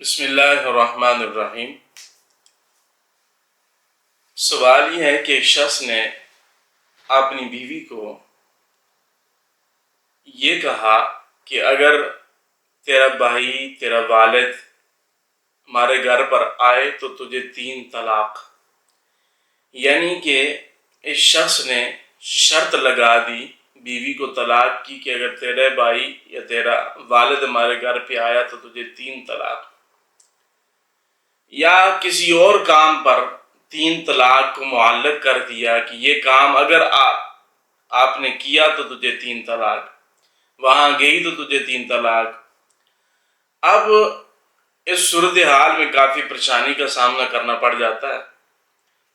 بسم اللہ الرحمن الرحیم۔ سوال یہ ہے کہ ایک شخص نے اپنی بیوی کو یہ کہا کہ اگر تیرا بھائی تیرا والد ہمارے گھر پر آئے تو تجھے 3 طلاق، یعنی کہ اس شخص نے شرط لگا دی بیوی کو طلاق کی کہ اگر تیرے بھائی یا تیرا والد ہمارے گھر پہ آیا تو تجھے 3 طلاق، یا کسی اور کام پر 3 طلاق کو معلق کر دیا کہ یہ کام اگر آپ نے کیا تو تجھے 3 طلاق، وہاں گئی تو تجھے 3 طلاق۔ اب اس صورتحال میں کافی پریشانی کا سامنا کرنا پڑ جاتا ہے،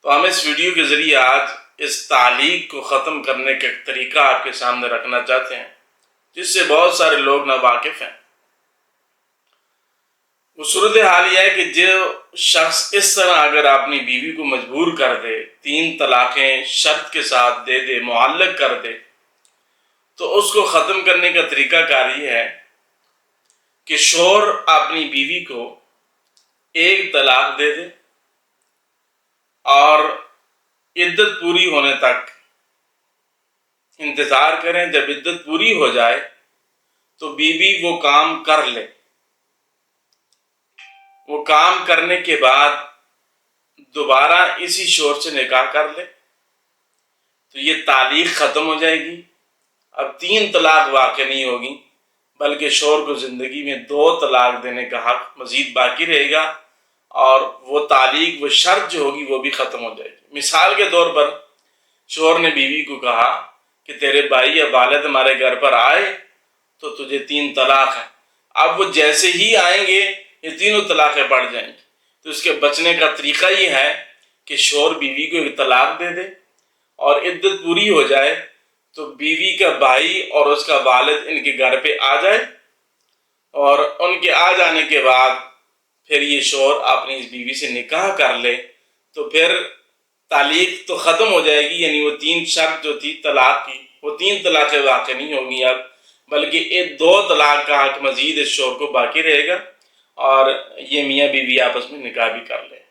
تو ہم اس ویڈیو کے ذریعے آج اس تعلیق کو ختم کرنے کا ایک طریقہ آپ کے سامنے رکھنا چاہتے ہیں جس سے بہت سارے لوگ ناواقف ہیں۔ وہ صورتحال یہ ہے کہ جو شخص اس طرح اگر اپنی بیوی کو مجبور کر دے، 3 طلاقیں شرط کے ساتھ دے دے، معلق کر دے، تو اس کو ختم کرنے کا طریقہ کار یہ ہے کہ شوہر اپنی بیوی کو 1 طلاق دے دے اور عدت پوری ہونے تک انتظار کریں۔ جب عدت پوری ہو جائے تو بیوی وہ کام کر لے، وہ کام کرنے کے بعد دوبارہ اسی شوہر سے نکاح کر لے تو یہ تعلیق ختم ہو جائے گی۔ اب 3 طلاق واقع نہیں ہوگی بلکہ شوہر کو زندگی میں 2 طلاق دینے کا حق مزید باقی رہے گا، اور وہ تعلیق، وہ شرط جو ہوگی وہ بھی ختم ہو جائے گی۔ مثال کے طور پر شوہر نے بیوی کو کہا کہ تیرے بھائی یا والد ہمارے گھر پر آئے تو تجھے 3 طلاق ہے۔ اب وہ جیسے ہی آئیں گے یہ تینوں طلاقیں پڑ جائیں گی، تو اس کے بچنے کا طریقہ یہ ہے کہ شوہر بیوی کو 1 طلاق دے دے اور عدت پوری ہو جائے تو بیوی کا بھائی اور اس کا والد ان کے گھر پہ آ جائے، اور ان کے آ جانے کے بعد پھر یہ شوہر اپنی اس بیوی سے نکاح کر لے تو پھر تعلیق تو ختم ہو جائے گی، یعنی وہ 3 شرط جو تھی طلاق کی وہ 3 طلاقیں واقع نہیں ہوں گی اب، بلکہ 2 طلاق کا حق مزید اس شوہر کو باقی رہے گا، اور یہ میاں بیوی آپس میں نکاح بھی کر لیں۔